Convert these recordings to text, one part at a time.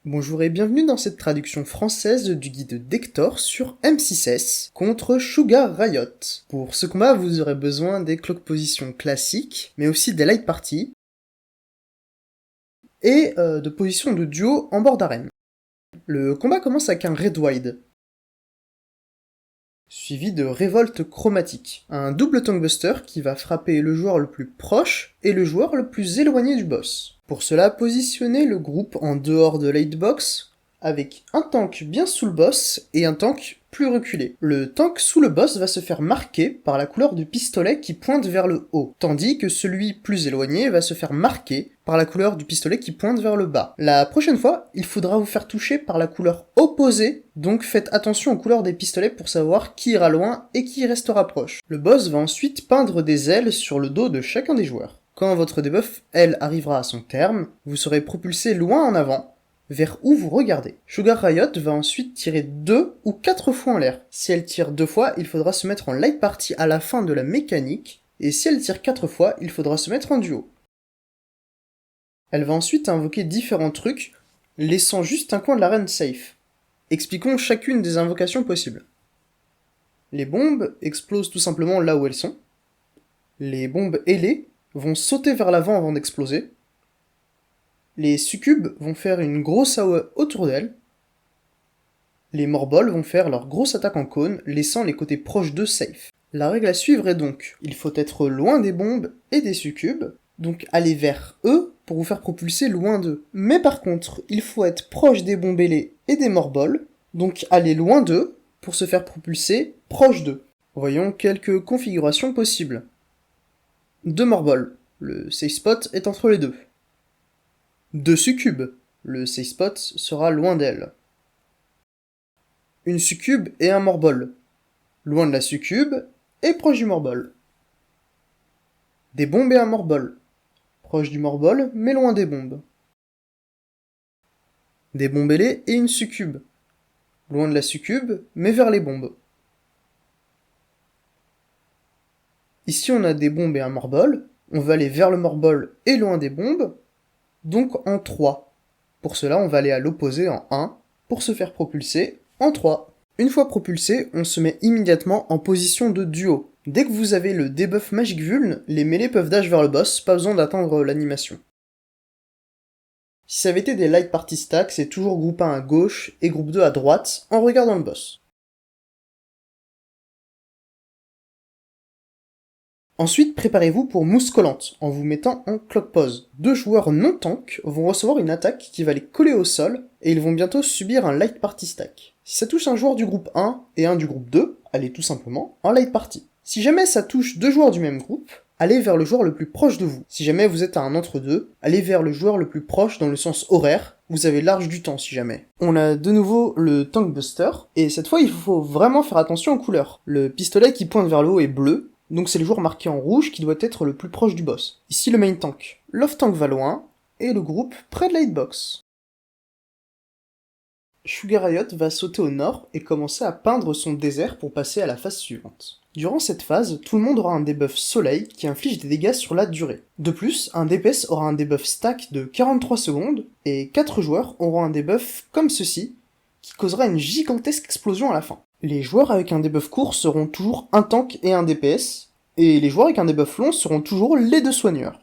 Bonjour et bienvenue dans cette traduction française du guide d'Hector sur M6S contre Sugar Riot. Pour ce combat, vous aurez besoin des clock positions classiques, mais aussi des light parties, et de positions de duo en bord d'arène. Le combat commence avec un Red Wide, suivi de Révolte Chromatique, un double Tonguebuster qui va frapper le joueur le plus proche et le joueur le plus éloigné du boss. Pour cela, positionnez le groupe en dehors de l'hitbox, avec un tank bien sous le boss et un tank plus reculé. Le tank sous le boss va se faire marquer par la couleur du pistolet qui pointe vers le haut, tandis que celui plus éloigné va se faire marquer par la couleur du pistolet qui pointe vers le bas. La prochaine fois, il faudra vous faire toucher par la couleur opposée, donc faites attention aux couleurs des pistolets pour savoir qui ira loin et qui restera proche. Le boss va ensuite peindre des ailes sur le dos de chacun des joueurs. Quand votre debuff, elle, arrivera à son terme, vous serez propulsé loin en avant, vers où vous regardez. Sugar Riot va ensuite tirer 2 ou 4 fois en l'air. Si elle tire 2 fois, il faudra se mettre en light party à la fin de la mécanique, et si elle tire 4 fois, il faudra se mettre en duo. Elle va ensuite invoquer différents trucs, laissant juste un coin de l'arène safe. Expliquons chacune des invocations possibles. Les bombes explosent tout simplement là où elles sont. Les bombes ailées vont sauter vers l'avant avant d'exploser. Les succubes vont faire une grosse AOE autour d'elles. Les morbols vont faire leur grosse attaque en cône, laissant les côtés proches d'eux safe. La règle à suivre est donc, il faut être loin des bombes et des succubes, donc aller vers eux pour vous faire propulser loin d'eux. Mais par contre, il faut être proche des bombes ailées et des morbols, donc aller loin d'eux pour se faire propulser proche d'eux. Voyons quelques configurations possibles. 2 morbols, le safe spot est entre les deux. 2 succubes, le safe spot sera loin d'elle. Une succube et un morbol, loin de la succube et proche du morbol. Des bombes et un morbol, proche du morbol mais loin des bombes. Des bombes ailées et une succube, loin de la succube mais vers les bombes. Ici on a des bombes et un morbol, on va aller vers le morbol et loin des bombes, donc en 3. Pour cela on va aller à l'opposé en 1, pour se faire propulser en 3. Une fois propulsé, on se met immédiatement en position de duo. Dès que vous avez le debuff Magic Vuln, les mêlées peuvent dash vers le boss, pas besoin d'attendre l'animation. Si ça avait été des light party stacks, c'est toujours groupe 1 à gauche et groupe 2 à droite, en regardant le boss. Ensuite, préparez-vous pour mousse collante, en vous mettant en clock pause. 2 joueurs non tank vont recevoir une attaque qui va les coller au sol, et ils vont bientôt subir un light party stack. Si ça touche un joueur du groupe 1 et un du groupe 2, allez tout simplement en light party. Si jamais ça touche 2 joueurs du même groupe, allez vers le joueur le plus proche de vous. Si jamais vous êtes à un entre-deux, allez vers le joueur le plus proche dans le sens horaire, vous avez large du temps si jamais. On a de nouveau le Tonguebuster, et cette fois il faut vraiment faire attention aux couleurs. Le pistolet qui pointe vers le haut est bleu, donc c'est le joueur marqué en rouge qui doit être le plus proche du boss. Ici le main tank. L'off tank va loin, et le groupe près de la hitbox. Sugar Riot va sauter au nord et commencer à peindre son désert pour passer à la phase suivante. Durant cette phase, tout le monde aura un debuff soleil qui inflige des dégâts sur la durée. De plus, un DPS aura un debuff stack de 43 secondes, et 4 joueurs auront un debuff comme ceci, qui causera une gigantesque explosion à la fin. Les joueurs avec un debuff court seront toujours un tank et un DPS, et les joueurs avec un debuff long seront toujours les 2 soigneurs.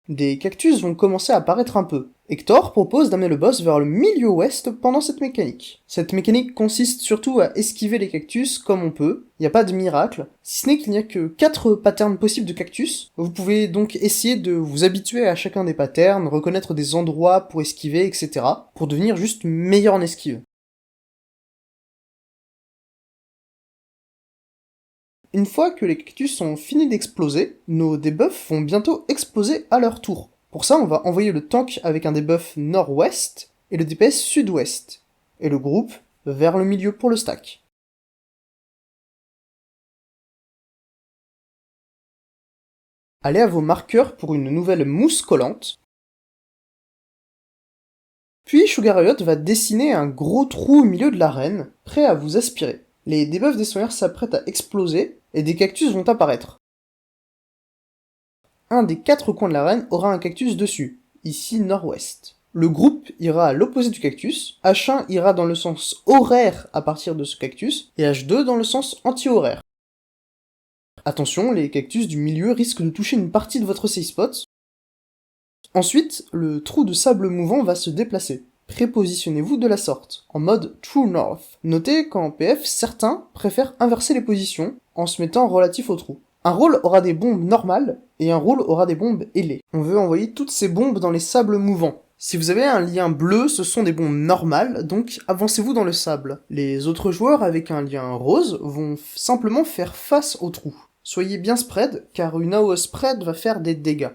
Des cactus vont commencer à apparaître un peu. Hector propose d'amener le boss vers le milieu ouest pendant cette mécanique. Cette mécanique consiste surtout à esquiver les cactus comme on peut, il n'y a pas de miracle, si ce n'est qu'il n'y a que 4 patterns possibles de cactus. Vous pouvez donc essayer de vous habituer à chacun des patterns, reconnaître des endroits pour esquiver, etc. pour devenir juste meilleur en esquive. Une fois que les cactus ont fini d'exploser, nos debuffs vont bientôt exploser à leur tour. Pour ça, on va envoyer le tank avec un debuff nord-ouest et le DPS sud-ouest, et le groupe vers le milieu pour le stack. Allez à vos marqueurs pour une nouvelle mousse collante. Puis Sugar Riot va dessiner un gros trou au milieu de l'arène, prêt à vous aspirer. Les debuffs des soigneurs s'apprêtent à exploser, et des cactus vont apparaître. Un des 4 coins de l'arène aura un cactus dessus, ici nord-ouest. Le groupe ira à l'opposé du cactus, H1 ira dans le sens horaire à partir de ce cactus, et H2 dans le sens anti-horaire. Attention, les cactus du milieu risquent de toucher une partie de votre safe spot. Ensuite, le trou de sable mouvant va se déplacer. Prépositionnez-vous de la sorte, en mode True North. Notez qu'en PF, certains préfèrent inverser les positions en se mettant relatif au trou. Un rôle aura des bombes normales et un rôle aura des bombes ailées. On veut envoyer toutes ces bombes dans les sables mouvants. Si vous avez un lien bleu, ce sont des bombes normales, donc avancez-vous dans le sable. Les autres joueurs avec un lien rose vont simplement faire face au trou. Soyez bien spread, car une AOE spread va faire des dégâts.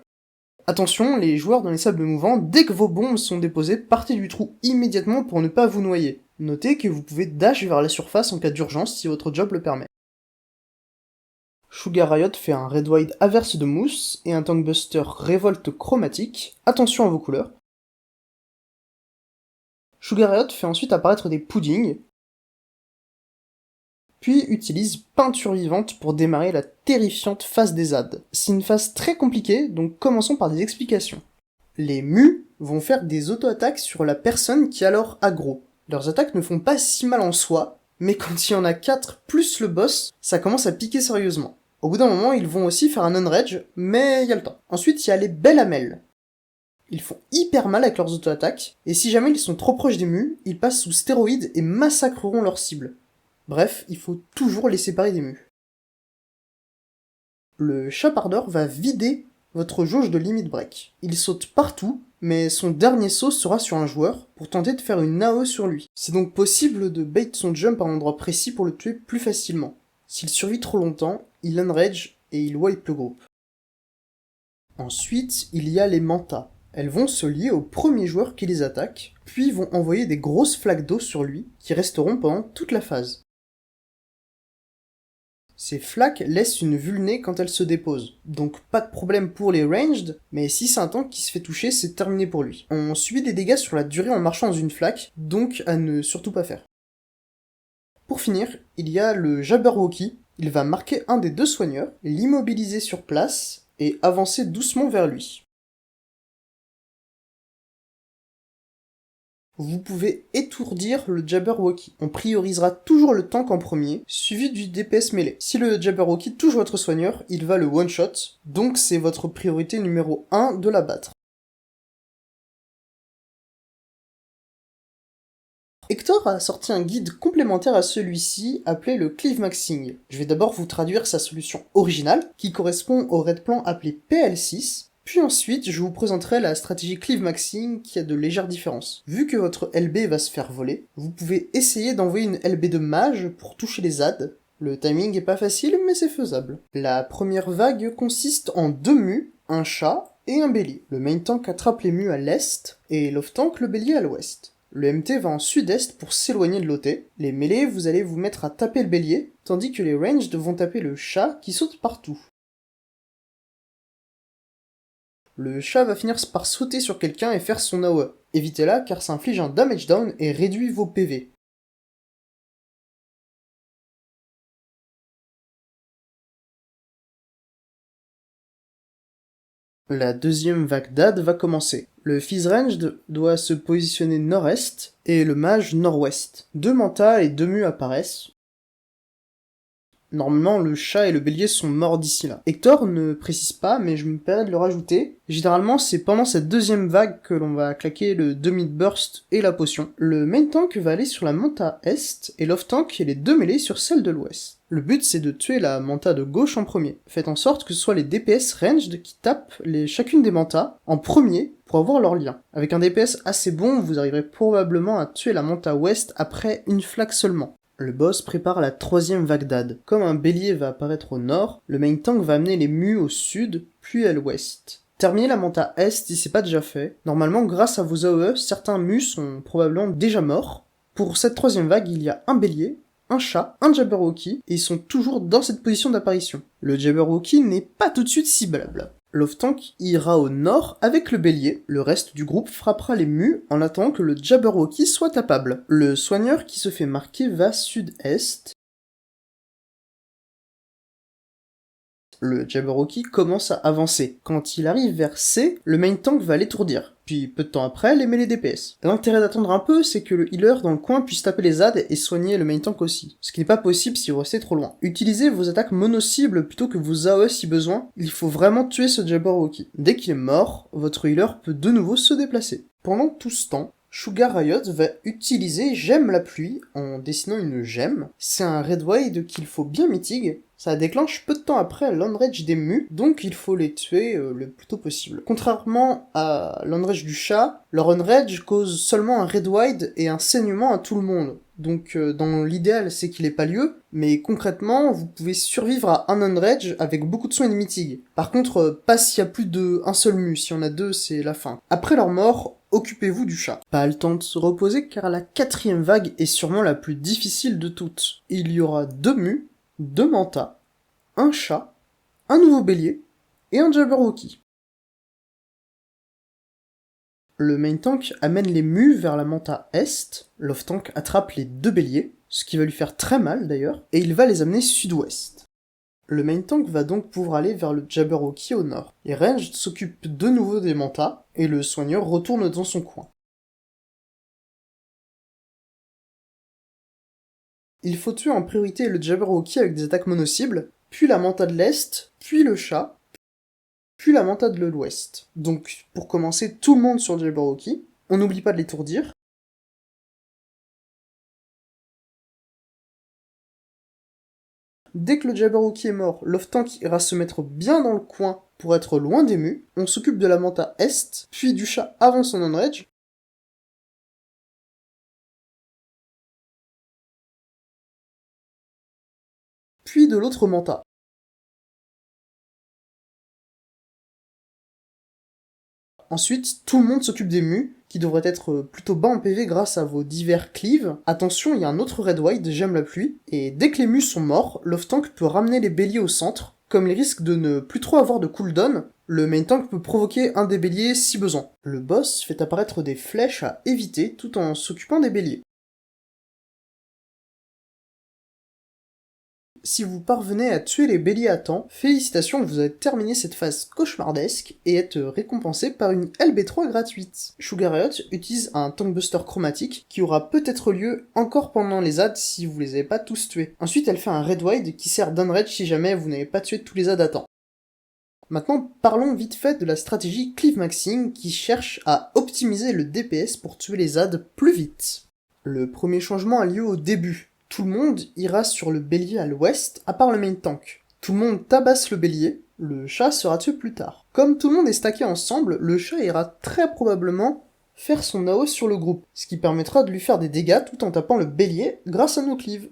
Attention, les joueurs dans les sables mouvants, dès que vos bombes sont déposées, partez du trou immédiatement pour ne pas vous noyer. Notez que vous pouvez dash vers la surface en cas d'urgence si votre job le permet. Sugar Riot fait un Red Wide averse de mousse et un Tankbuster révolte chromatique. Attention à vos couleurs. Sugar Riot fait ensuite apparaître des puddings, puis utilise peinture vivante pour démarrer la terrifiante phase des ZAD. C'est une phase très compliquée, donc commençons par des explications. Les mus vont faire des auto-attaques sur la personne qui a leur aggro. Leurs attaques ne font pas si mal en soi, mais quand il y en a 4 plus le boss, ça commence à piquer sérieusement. Au bout d'un moment, ils vont aussi faire un unrage, mais il y a le temps. Ensuite, il y a les Bellamel. Ils font hyper mal avec leurs auto-attaques, et si jamais ils sont trop proches des mus, ils passent sous stéroïdes et massacreront leurs cibles. Bref, il faut toujours les séparer des mus. Le Chapardeur va vider votre jauge de limit break. Il saute partout, mais son dernier saut sera sur un joueur pour tenter de faire une AOE sur lui. C'est donc possible de bait son jump à un endroit précis pour le tuer plus facilement. S'il survit trop longtemps, il unrage et il wipe le groupe. Ensuite, il y a les mantas. Elles vont se lier au premier joueur qui les attaque, puis vont envoyer des grosses flaques d'eau sur lui, qui resteront pendant toute la phase. Ces flaques laissent une vulnée quand elles se déposent, donc pas de problème pour les ranged, mais si c'est un tank qui se fait toucher, c'est terminé pour lui. On subit des dégâts sur la durée en marchant dans une flaque, donc à ne surtout pas faire. Pour finir, il y a le Jabberwocky. Il va marquer un des deux soigneurs, l'immobiliser sur place, et avancer doucement vers lui. Vous pouvez étourdir le Jabberwocky. On priorisera toujours le tank en premier, suivi du DPS mêlé. Si le Jabberwocky touche votre soigneur, il va le one-shot, donc c'est votre priorité numéro 1 de l'abattre. Hector a sorti un guide complémentaire à celui-ci, appelé le Cleave Maxing. Je vais d'abord vous traduire sa solution originale, qui correspond au red plan appelé PL6, puis ensuite, je vous présenterai la stratégie Cleave Maxing qui a de légères différences. Vu que votre LB va se faire voler, vous pouvez essayer d'envoyer une LB de mage pour toucher les ZAD. Le timing est pas facile, mais c'est faisable. La première vague consiste en 2 mus, un chat et un bélier. Le main tank attrape les mus à l'est, et l'off tank le bélier à l'ouest. Le MT va en sud-est pour s'éloigner de l'OT. Les mêlés, vous allez vous mettre à taper le bélier, tandis que les ranged vont taper le chat qui saute partout. Le chat va finir par sauter sur quelqu'un et faire son AOE. Évitez-la car ça inflige un damage down et réduit vos PV. La deuxième vague d'AD va commencer. Le Fizz Ranged doit se positionner nord-est et le mage nord-ouest. 2 mantas et 2 mus apparaissent. Normalement, le chat et le bélier sont morts d'ici là. Hector ne précise pas, mais je me permets de le rajouter. Généralement, c'est pendant cette deuxième vague que l'on va claquer le demi-burst et la potion. Le main tank va aller sur la manta est, et l'off tank et les 2 mêlées sur celle de l'ouest. Le but, c'est de tuer la manta de gauche en premier. Faites en sorte que ce soit les DPS ranged qui tapent chacune des mantas en premier pour avoir leur lien. Avec un DPS assez bon, vous arriverez probablement à tuer la manta ouest après une flaque seulement. Le boss prépare la troisième vague d'AD. Comme un bélier va apparaître au nord, le main tank va amener les mus au sud, puis à l'ouest. Terminez la manta est si c'est pas déjà fait. Normalement, grâce à vos AOE, certains mus sont probablement déjà morts. Pour cette troisième vague, il y a un bélier, un chat, un Jabberwocky, et ils sont toujours dans cette position d'apparition. Le Jabberwocky n'est pas tout de suite ciblable. L'off tank ira au nord avec le bélier, le reste du groupe frappera les mus en attendant que le Jabberwocky soit tapable. Le soigneur qui se fait marquer va sud-est. Le Jabberwocky commence à avancer. Quand il arrive vers C, le main tank va l'étourdir. puis peu de temps après, les mêlées DPS. L'intérêt d'attendre un peu, c'est que le healer dans le coin puisse taper les AD et soigner le main tank aussi, ce qui n'est pas possible si vous restez trop loin. Utilisez vos attaques mono-cibles plutôt que vos AOE si besoin, il faut vraiment tuer ce Jabberwocky. Dès qu'il est mort, votre healer peut de nouveau se déplacer. Pendant tout ce temps, Sugar Riot va utiliser Gemme la pluie en dessinant une gemme. C'est un Red Wide qu'il faut bien mitig. Ça déclenche peu de temps après l'Enrage des Mus, donc il faut les tuer le plus tôt possible. Contrairement à l'Enrage du chat, leur Enrage cause seulement un Red Wide et un saignement à tout le monde. Donc dans l'idéal c'est qu'il ait pas lieu, mais concrètement vous pouvez survivre à un Enrage avec beaucoup de soins et de mitig. Par contre, pas s'il y a plus de un seul Mu, si on a deux c'est la fin. Après leur mort, occupez-vous du chat. Pas le temps de se reposer car la 4ème vague est sûrement la plus difficile de toutes. Il y aura 2 Mus, 2 Manta, un chat, un nouveau bélier et un Jabberwocky. Le main tank amène les Mus vers la Manta Est, l'off tank attrape les 2 béliers, ce qui va lui faire très mal d'ailleurs, et il va les amener sud-ouest. Le main tank va donc pouvoir aller vers le Jabberwocky au nord. Les ranged s'occupent de nouveau des Manta, et le soigneur retourne dans son coin. Il faut tuer en priorité le Jabberwocky avec des attaques mono-cibles, puis la Manta de l'Est, puis le chat, puis la Manta de l'Ouest. Donc, pour commencer, tout le monde sur le Jabberwocky, on n'oublie pas de l'étourdir. Dès que le Jabberwocky est mort, l'off-tank ira se mettre bien dans le coin pour être loin des Mus, on s'occupe de la Manta Est, puis du chat avant son Enrage, puis de l'autre Manta. Ensuite, tout le monde s'occupe des Mus, qui devraient être plutôt bas en PV grâce à vos divers cleaves. Attention, il y a un autre Red Wide, J'aime la pluie, et dès que les Mus sont morts, l'off-tank peut ramener les béliers au centre. Comme les risques de ne plus trop avoir de cooldown, le main tank peut provoquer un des béliers si besoin. Le boss fait apparaître des flèches à éviter tout en s'occupant des béliers. Si vous parvenez à tuer les béliers à temps, félicitations, vous avez terminé cette phase cauchemardesque et êtes récompensé par une LB3 gratuite. Sugar Riot utilise un Tankbuster chromatique qui aura peut-être lieu encore pendant les adds si vous les avez pas tous tués. Ensuite, elle fait un Red Wide qui sert d'unrage si jamais vous n'avez pas tué tous les adds à temps. Maintenant, parlons vite fait de la stratégie Cleave Maxing qui cherche à optimiser le DPS pour tuer les adds plus vite. Le premier changement a lieu au début. Tout le monde ira sur le bélier à l'ouest, à part le main tank. Tout le monde tabasse le bélier, le chat sera tué plus tard. Comme tout le monde est stacké ensemble, le chat ira très probablement faire son AO sur le groupe, ce qui permettra de lui faire des dégâts tout en tapant le bélier grâce à nos cleaves.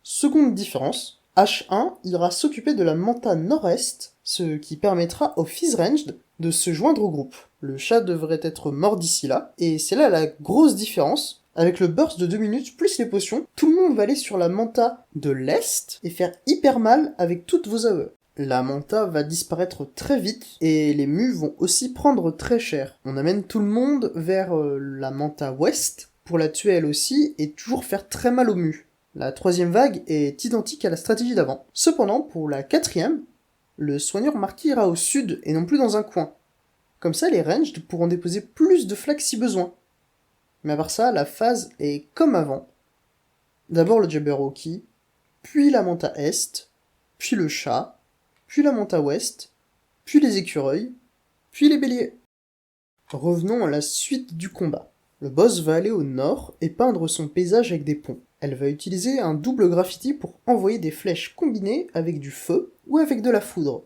Seconde différence, H1 ira s'occuper de la Manta nord-est, ce qui permettra au Fizz Ranged de se joindre au groupe. Le chat devrait être mort d'ici là, et c'est là la grosse différence. Avec le burst de 2 minutes plus les potions, tout le monde va aller sur la Manta de l'Est et faire hyper mal avec toutes vos AOE. La Manta va disparaître très vite, et les Mus vont aussi prendre très cher. On amène tout le monde vers la Manta Ouest, pour la tuer elle aussi, et toujours faire très mal aux Mus. La 3ème vague est identique à la stratégie d'avant. Cependant, pour la 4ème, le soigneur marqué ira au sud et non plus dans un coin. Comme ça, les ranged pourront déposer plus de flags si besoin. Mais à part ça, la phase est comme avant. D'abord le Jabberwocky, puis la Manta Est, puis le chat, puis la Manta Ouest, puis les écureuils, puis les béliers. Revenons à la suite du combat. Le boss va aller au nord et peindre son paysage avec des ponts. Elle va utiliser un double graffiti pour envoyer des flèches combinées avec du feu ou avec de la foudre.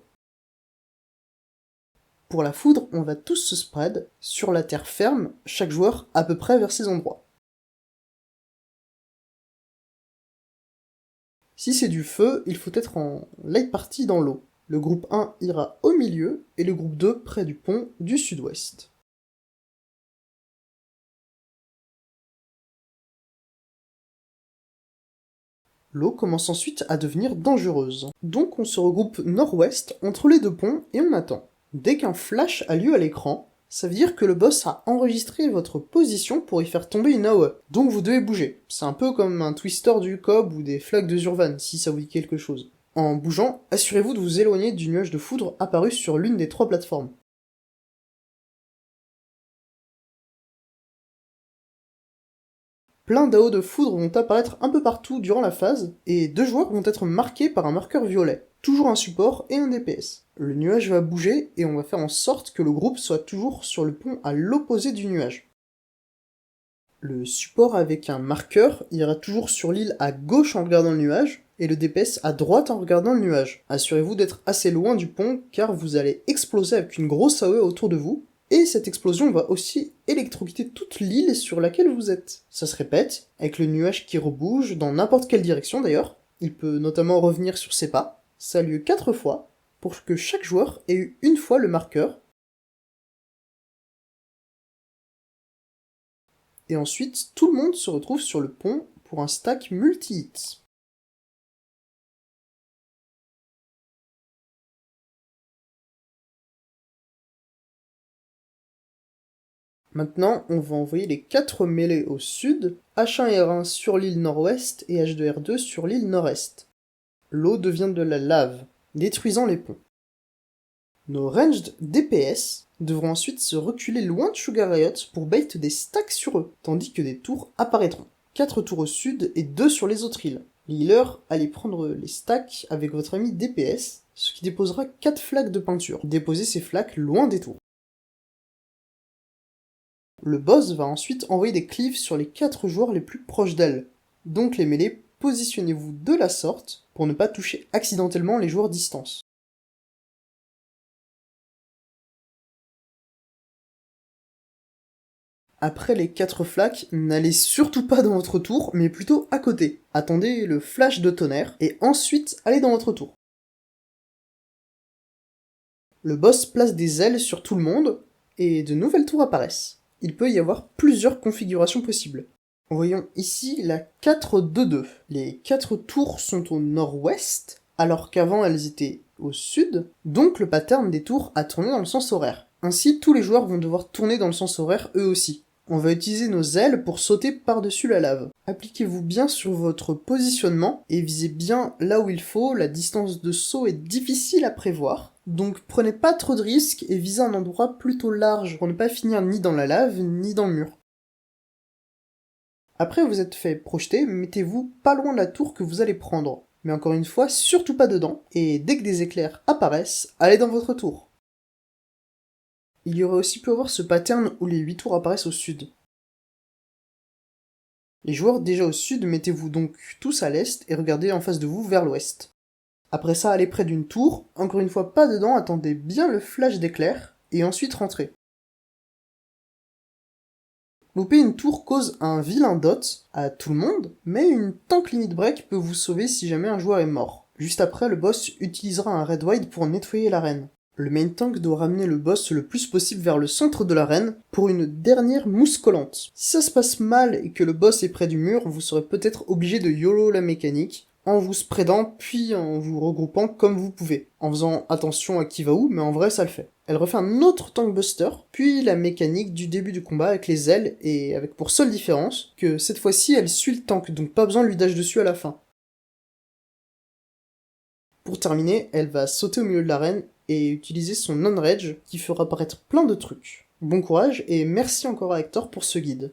Pour la foudre, on va tous se spread sur la terre ferme, chaque joueur à peu près vers ces endroits. Si c'est du feu, il faut être en light party dans l'eau. Le groupe 1 ira au milieu et le groupe 2 près du pont du sud-ouest. L'eau commence ensuite à devenir dangereuse. Donc on se regroupe nord-ouest entre les deux ponts et on attend. Dès qu'un flash a lieu à l'écran, ça veut dire que le boss a enregistré votre position pour y faire tomber une AOE. Donc vous devez bouger. C'est un peu comme un twister du Cobb ou des flags de Zurvan, si ça vous dit quelque chose. En bougeant, assurez-vous de vous éloigner du nuage de foudre apparu sur l'une des 3 plateformes. Plein d'AO de foudre vont apparaître un peu partout durant la phase, et 2 joueurs vont être marqués par un marqueur violet, toujours un support et un DPS. Le nuage va bouger, et on va faire en sorte que le groupe soit toujours sur le pont à l'opposé du nuage. Le support avec un marqueur ira toujours sur l'île à gauche en regardant le nuage, et le DPS à droite en regardant le nuage. Assurez-vous d'être assez loin du pont, car vous allez exploser avec une grosse AOE autour de vous, et cette explosion va aussi électrocuter toute l'île sur laquelle vous êtes. Ça se répète, avec le nuage qui rebouge, dans n'importe quelle direction d'ailleurs. Il peut notamment revenir sur ses pas. Ça a lieu 4 fois, pour que chaque joueur ait eu une fois le marqueur. Et ensuite, tout le monde se retrouve sur le pont pour un stack multi-hits. Maintenant, on va envoyer les 4 mêlées au sud, H1 et R1 sur l'île nord-ouest et H2 R2 sur l'île nord-est. L'eau devient de la lave, détruisant les ponts. Nos ranged DPS devront ensuite se reculer loin de Sugar Riot pour bait des stacks sur eux, tandis que des tours apparaîtront. 4 tours au sud et 2 sur les autres îles. Les healers, allez prendre les stacks avec votre ami DPS, ce qui déposera 4 flaques de peinture. Déposez ces flaques loin des tours. Le boss va ensuite envoyer des cleaves sur les 4 joueurs les plus proches d'elle. Donc les mêlées, positionnez-vous de la sorte pour ne pas toucher accidentellement les joueurs distance. Après les 4 flaques, n'allez surtout pas dans votre tour, mais plutôt à côté. Attendez le flash de tonnerre, et ensuite allez dans votre tour. Le boss place des ailes sur tout le monde, et de nouvelles tours apparaissent. Il peut y avoir plusieurs configurations possibles. Voyons ici la 4-2-2. Les 4 tours sont au nord-ouest, alors qu'avant elles étaient au sud, donc le pattern des tours a tourné dans le sens horaire. Ainsi, tous les joueurs vont devoir tourner dans le sens horaire eux aussi. On va utiliser nos ailes pour sauter par-dessus la lave. Appliquez-vous bien sur votre positionnement et visez bien là où il faut, la distance de saut est difficile à prévoir. Donc prenez pas trop de risques et visez un endroit plutôt large pour ne pas finir ni dans la lave ni dans le mur. Après vous êtes fait projeter, mettez-vous pas loin de la tour que vous allez prendre. Mais encore une fois, surtout pas dedans, et dès que des éclairs apparaissent, allez dans votre tour. Il y aurait aussi pu avoir ce pattern où les 8 tours apparaissent au sud. Les joueurs déjà au sud, mettez-vous donc tous à l'est et regardez en face de vous vers l'ouest. Après ça, allez près d'une tour, encore une fois pas dedans, attendez bien le flash d'éclair, et ensuite rentrez. Louper une tour cause un vilain dot à tout le monde, mais une tank limit break peut vous sauver si jamais un joueur est mort. Juste après, le boss utilisera un red wide pour nettoyer l'arène. Le main tank doit ramener le boss le plus possible vers le centre de l'arène pour une dernière mousse collante. Si ça se passe mal et que le boss est près du mur, vous serez peut-être obligé de YOLO la mécanique, en vous spreadant puis en vous regroupant comme vous pouvez, en faisant attention à qui va où, mais en vrai ça le fait. Elle refait un autre tank buster, puis la mécanique du début du combat avec les ailes, et avec pour seule différence que cette fois-ci elle suit le tank, donc pas besoin de lui dash dessus à la fin. Pour terminer, elle va sauter au milieu de l'arène et utiliser son non-rage qui fera apparaître plein de trucs. Bon courage et merci encore à Hector pour ce guide.